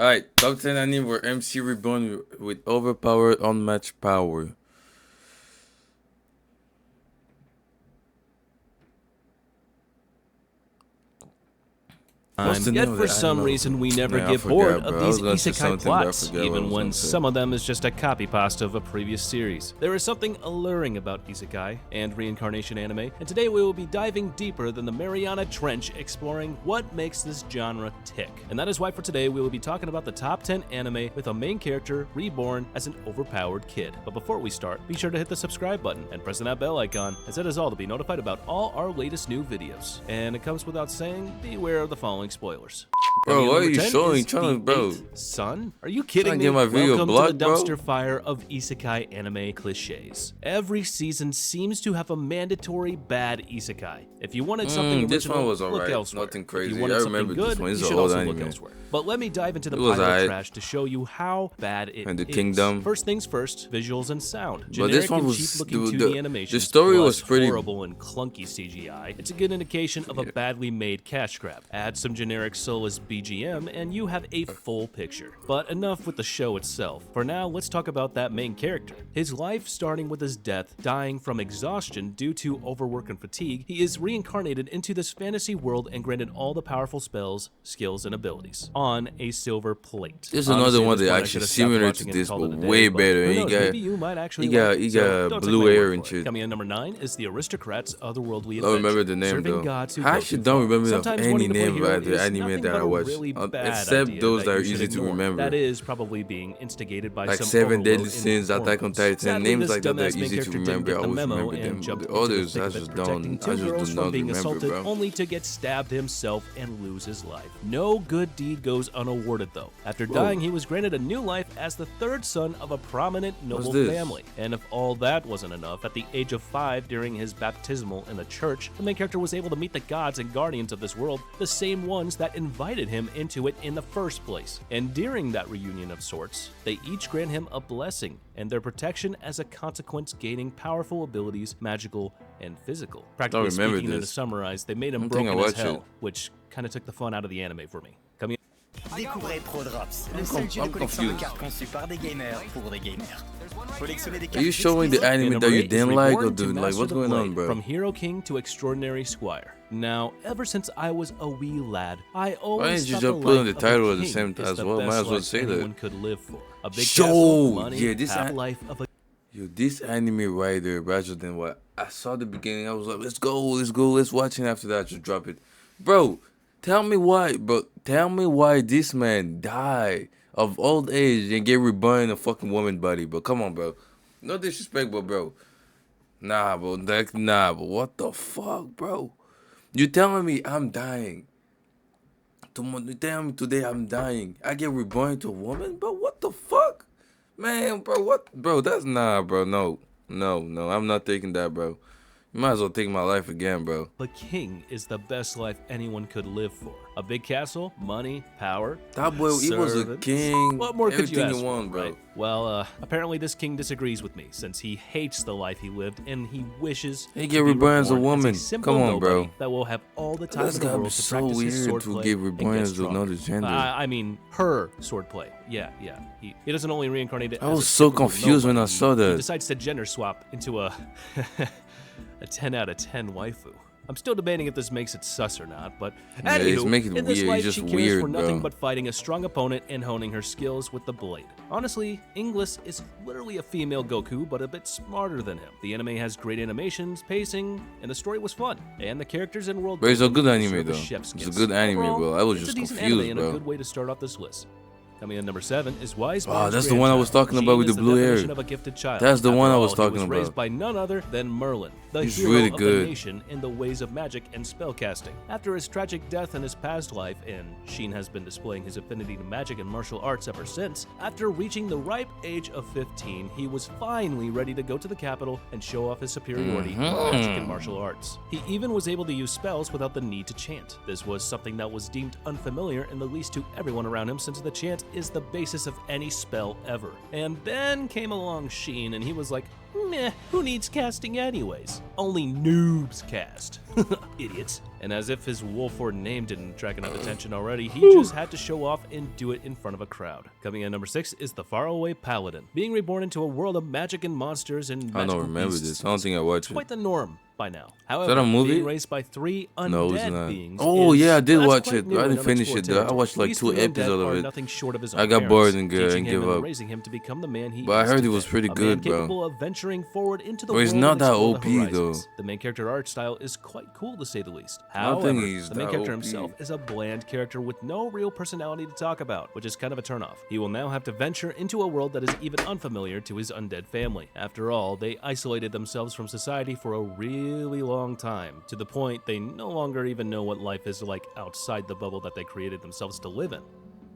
Alright, top 10 anime were MC Reborn with Overpowered, Unmatched power. What's the Yet name of for the some anime? reason we never Man, I get forgot, bored bro. of I was these gonna say isekai something, but I plots, forgot what I even was when gonna say. some of them is just a copy pasta of a previous series. There is something alluring about isekai and reincarnation anime, and today we will be diving deeper than the Mariana Trench, exploring what makes this genre tick. And that is why for today we will be talking about the top 10 anime with a main character reborn as an overpowered kid. But before we start, be sure to hit the subscribe button and press on that bell icon, as that is all to be notified about all our latest new videos. And it comes without saying, beware of the following spoilers. Bro, what are you 10 showing? is Trying to, the bro. Eighth Son? Are you kidding Trying to me? get my video Welcome blocked, to the bro. dumpster fire of isekai anime cliches. Every season seems to have a mandatory bad isekai. If you wanted something This original, one was look alright. elsewhere. Nothing If crazy. you wanted I something remember this good, one. you It's an should old also look anime. elsewhere. But let me dive into the It was pile of alright. trash to show you how bad it And the is. Kingdom. First things first, visuals and sound. But Generic this one and was cheap-looking the 2D animations, story plus was pretty. horrible and clunky CGI. It's a good indication of a badly made cash grab. Add some generic soulless BGM, and you have a full picture. But enough with the show itself. For now, let's talk about that main character. His life starting with his death, dying from exhaustion due to overwork and fatigue, he is reincarnated into this fantasy world and granted all the powerful spells, skills, and abilities on a silver plate. This is Honestly, another at one this that point, I actually should have stopped similar to watching and this, called but it a day, way but better. who And knows, maybe you might actually he got like it. he So got don't take blue my word hair for and it. shit. Coming in number 9 is the Aristocrats' Otherworldly I don't remember Adventure, the name serving though. gods who I go actually too don't far. remember of Sometimes any wanting to play name hero by the is anime nothing that but I a watched, really bad except idea those that are you should easy to ignore. remember. That is probably being instigated by Like some Seven Deadly overload in Sins, Attack on hormones. Titan, Sadly, names this like that dumbass are main easy to character didn't remember. I get the always memo remember and them. jumped The into the others, thick I of it, just protecting don't. I two just girls do from not being remember, assaulted, bro. only to get stabbed himself and lose his life. No good deed goes unawarded, though. After dying, he was granted a new life as the third son of a prominent noble this? family. And if all that wasn't enough, at the age of 5, during his baptismal in the church, the main character was able to meet the gods and guardians of this world, the same ones that invited him into it in the first place. And during that reunion of sorts, they each grant him a blessing and their protection as a consequence, gaining powerful abilities, magical and physical. Practically remember speaking, and to this. summarize, they made him I don't think I broken as watched hell, it. which kind of took the fun out of the anime for me. Coming Découvrez ProDrops, le seul jeu de I'm collection de confused. cartes conçu par des gamers pour des gamers. Collectionnez des Are cartes you showing the exclusives. anime number that you 8 is didn't like, or Reborn to dude, like Master what's the going on, Blade, bro? From Hero King to Extraordinary Squire. Now, ever since I was a wee lad, I always didn't you thought just the put on life the of a title at the king same is time as the well? Might best as well life say that. anyone could live for. A big Show! castle, money, Yeah, this happy an- life of a Yo, this anime right there, rather than what I saw at the beginning, I was like, let's go, let's watch it. After that, just drop it, bro. Tell me why, bro. Tell me why this man died of old age and get reborn in a fucking woman body, bro. Come on, bro. No disrespect, but bro, but what the fuck, bro? You telling me I'm dying? Tomorrow, you telling me today I'm dying? I get reborn to a woman, bro? What the fuck? Man, bro, what? Bro, that's bro. No. I'm not taking that, bro. You might as well take my life again, bro. The king is the best life anyone could live for. A big castle, money, power. That boy, he was a servants. king. What more could you Everything ask you for, want, bro. right? Well, apparently this king disagrees with me, since he hates the life he lived and he wishes He to get be reborn as a reborn woman. simple Come on, bro. nobody that will have all the time That's in the gotta be world to so practice his weird to swordplay get and reborn get as strong. another gender. I mean, her swordplay. Yeah. He doesn't only reincarnate it. I as was a so typical confused when I nobody, saw He that. decides to gender swap into a 10 out of 10 waifu. I'm still debating if this makes it sus or not, but Yeah, it's anywho, making it in this weird. life It's she just cares weird, for nothing bro. but fighting a strong opponent and honing her skills with the blade. Honestly, Inglis is literally a female Goku, but a bit smarter than him. The anime has great animations, pacing, and the story was fun. And the characters and world But it's a building good anime, deserve a though. chef's It's a kiss. good anime, Overall, bro. I was it's just a decent confused, anime bro. and a good way to start off this list. Coming in number 7 is Wise Wow, Man's that's the one I was Grandchild. talking about with Gene the is blue hair. definition of a gifted child. That's the After one I was all, talking he was about. raised by none other than Merlin, the He's hero really of good. the nation in the ways of magic and spellcasting. After his tragic death in his past life, and Sheen has been displaying his affinity to magic and martial arts ever since, after reaching the ripe age of 15, he was finally ready to go to the capital and show off his superiority in magic and martial arts. He even was able to use spells without the need to chant. This was something that was deemed unfamiliar and the least to everyone around him, since the chant is the basis of any spell ever. And then came along Sheen, and he was like, meh, who needs casting anyways? Only noobs cast. idiots. And as if his Wolford name didn't attract enough attention already, he just had to show off and do it in front of a crowd. Coming in at number 6 is the Faraway Paladin. Being reborn into a world of magic and monsters and magical I don't remember beasts this. I don't think I watched is it. quite the norm by now. Is However, that a movie? being raised by 3 No, it's undead not. beings Oh is- yeah, I did that's watch quite it. new I and didn't finish it though. I unexplored watched like territory. 2 These three undead episodes are of it. nothing short of his I own got bored parents, and teaching gave him and up. raising him to become the man he But I is heard it today. was pretty A good, man bro. capable of venturing forward into the But he's world not and that explore the OP though. horizons. The main character art style is quite cool to say the least. I don't think However, he's the main that character OP. himself is a bland character with no real personality to talk about, which is kind of a turnoff. He will now have to venture into a world that is even unfamiliar to his undead family. After all, they isolated themselves from society for a really long time, to the point they no longer even know what life is like outside the bubble that they created themselves to live in.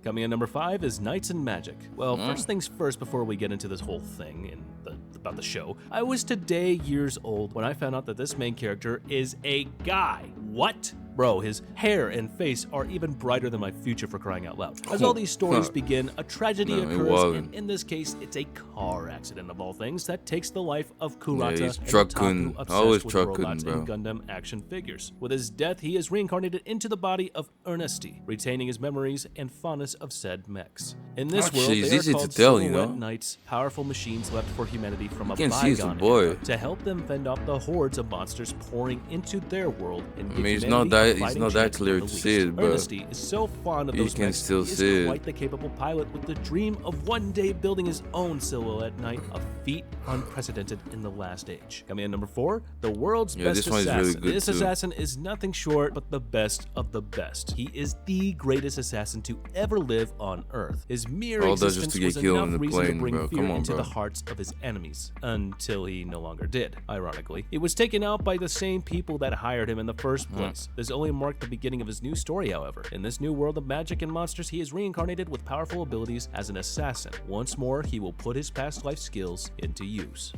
Coming in number 5 is Knights and Magic. Well, first things first, before we get into this whole thing about the show, I was today years old when I found out that this main character is a guy. What? Bro, his hair and face are even brighter than my future, for crying out loud. As all these stories begin, a tragedy No, it occurs, wasn't. and in this case, it's a car accident of all things that takes the life of Kurata, Yeah, he's an truck-kun. otaku obsessed Always with truck-kun, robots and bro. Gundam action figures. With his death, he is reincarnated into the body of Ernesty, retaining his memories and fondness of said mechs. In this world, Actually, it's they are easy to called tell, you Silhouette know? Knights, powerful machines left for humanity from a can see it's a bygone boy. era to help them fend off the hordes of monsters pouring into their world and give mean, it's humanity not that- a it's fighting not that chance clear at to the see least. it, but Ernesty is so fond of you those can mechs, still he is see it. quite the capable pilot with the dream of one day building his own Silhouette Knight, a feat unprecedented in the last age. Coming in number 4, the world's Yeah, best this one is assassin. really good, This too. assassin is nothing short but the best of the best. He is the greatest assassin to ever live on Earth. His mere All that just existence to get was killed enough in the reason plane, to bring bro. fear Come on, into bro. the hearts of his enemies, until he no longer did, ironically. He was taken out by the same people that hired him in the first place. This only marked the beginning of his new story, however. In this new world of magic and monsters, he is reincarnated with powerful abilities as an assassin. Once more, he will put his past life skills into use.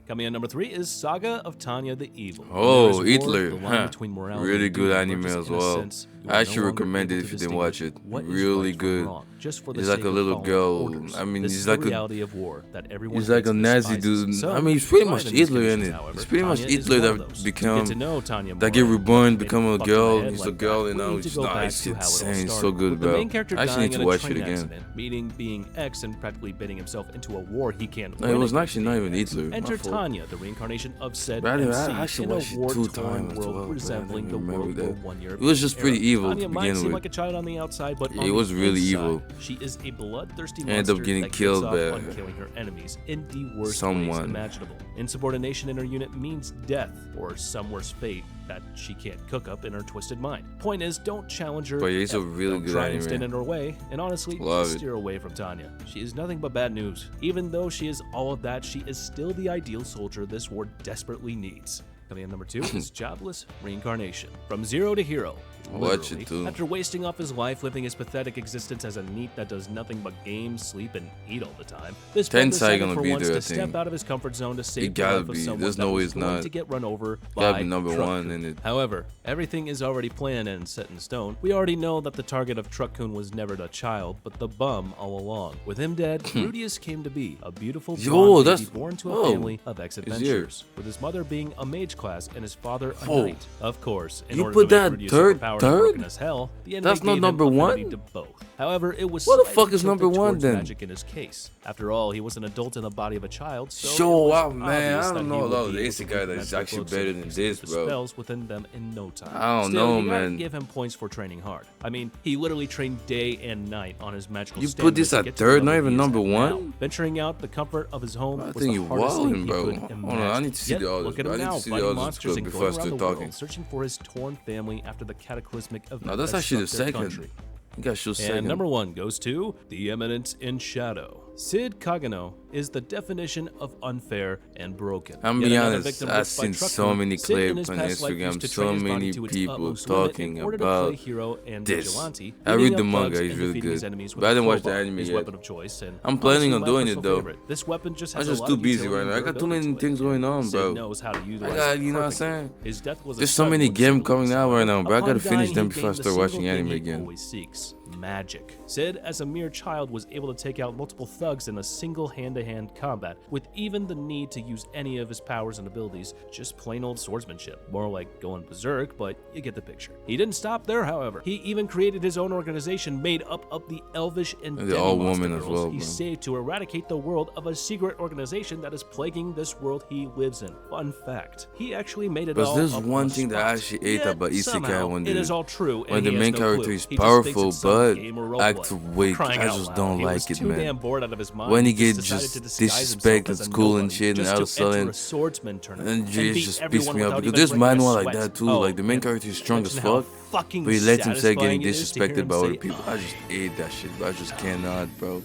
Coming in number 3 is Saga of Tanya the Evil. When Oh, there is war, Hitler. the line Huh. between morality Really and good duty anime merges as in a well. sense you I are actually no longer recommend it able if to you didn't watch distinguish it. what is Really right from good. wrong, just for the He's like sake a of little following girl. orders. I mean, This he's is like the a- reality of war that everyone He's like hates a and Nazi despises. dude. Some I mean, he's pretty thrive much in these Hitler, conditions, innit? however. He's pretty much Tanya is Hitler one that of those. become- You get to know Tanya that more, get and reborn, made become a fucked in the girl. head He's like a girl, that. and We now need to he's go not. back It's to how it all insane. It's so started. good, With the bro. main character I actually dying need in to a watch it train again. accident, meaning being X and practically betting himself into a war he can't No, win it was against actually not being even X. Hitler. My Enter fault. Tanya, the reincarnation of said But anyway, MC, I should in a watch it 2 war-torn times as world well, but I resembling the didn't remember World that. War I European It was just pretty era. evil Tanya to might begin seem with. like a child on the outside, but Yeah, on it was the really inside, evil. she is a bloodthirsty Ended monster up getting that killed gets off by on killing her enemies in the worst ways someone. imaginable. Insubordination in her unit means death, or some worse fate that she can't cook up in her twisted mind. Point is, don't challenge her. But yeah, it's a ever. really Don't good try and anime. stand in her way, and honestly, Love just it. steer away from Tanya. She is nothing but bad news. Even though she is all of that, she is still the ideal soldier this war desperately needs. Coming in number 2 is Jobless Reincarnation. From zero to hero. Watch literally. it, too. After wasting off his life living his pathetic existence as a NEET that does nothing but game, sleep, and eat all the time, this man Tensai decided gonna for be once there, I to step think. out of his comfort zone to save It the gotta life of be. someone There's that no way was it's going not. to get run over Gotta by be number Truck 1 Kun. in it. However, everything is already planned and set in stone. We already know that the target of Truck-kun was never the child, but the bum all along. With him dead, Rudius came to be, a beautiful Yo, blonde baby that's- born to a whoa. family of ex-adventurers, with his mother being a mage class and his father a Whoa. knight. Of course, in You order put to that make Rudius third- overpowered and third? broken as hell, the enemy That's not gave him number one? affinity to both. However, it was What the slightly fuck is tilted number 1 towards then? magic in his case. After all, he was an adult in the body of a child, so Show it was out, man. obvious I that don't he know would about be the able AC to guy keep that's magical actually books better and than execute this, the bro. spells within them in no time. I don't Still, know, you gotta man. give him points for training hard. I mean, he literally trained day and night on his magical You stamina put this to at get to the third, level not even he is number at 1? now. Venturing out the comfort of his home I was think the you hardest thing wildin', he bro. could Hold on, imagine. I need to see Yet, the others, look at bro. I him need to now, see the fighting others monsters and before I going start around the talking. world, searching for his torn family after the cataclysmic event No, that's that actually the struck their second. country. You gotta show second. And number 1 goes to The Eminence in Shadow. Sid Kagano is the definition of unfair and broken. I'm Yet be another honest, victim I've ripped by seen Truck so Kun, many Sid in clips his on past life used Instagram, to so train his body many to its people utmost limit talking in order to about play hero and this. vigilante, I beating read up the thugs manga, and it's really defeating his good. enemies with But I didn't a watch the crowbar, anime his yet. weapon of choice, and I'm planning honestly, on my doing it, personal though. favorite. This weapon just I'm has just a lot too of busy utility right now. and I got too durability many to it. things going on, Sid bro. knows how to I utilize got, it you know what I'm perfectly. saying? His death was a There's so sudden many one, games simply coming out right now, bro. I Upon gotta finish dying, them he before I gained the start watching single thing anime he again. always seeks, magic. Sid, as a mere child, was able to take out multiple thugs in a single hand-to-hand combat, with even the need to use any of his powers and abilities, just plain old swordsmanship. More like going berserk, but you get the picture. He didn't stop there, however. He even created his own organization made up of the Elvish and all-woman Demi-Monster as well, girls he man. saved to eradicate the world of a secret organization that is plaguing this world he lives in. Fun fact, he actually made it But all there's up one on the thing that I spot. actually ate Yet, about Isekai somehow, when it the is all true, and when the he has main no character clue. is He just thinks powerful, it's some but game or act roleplay. weak. Crying I out just loud, don't he was like it, too man. damn bored out of his mind. When he just gets decided just to disguise disrespect himself at as a school and nobody, shit, and just I to was selling, enter a swordsman tournament and and it beat just pissed everyone me off without because even there's breaking a manual like sweat. that too. Oh, Like the main and character is strong as imagine how fuck, fucking but he lets himself getting satisfying it is to hear disrespected him by other say, people. I just ate that shit, but I just cannot, bro.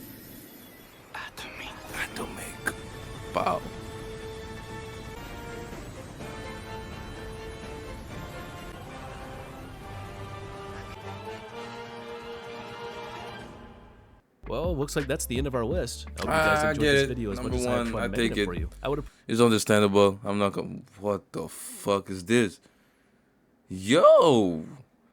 Atomic. Wow. Well, looks like that's the end of our list. I hope you guys I enjoyed get this it. video as much Number as I have one, fun I making take it it. for you. I would It's understandable. I'm not gonna. What the fuck is this? Yo!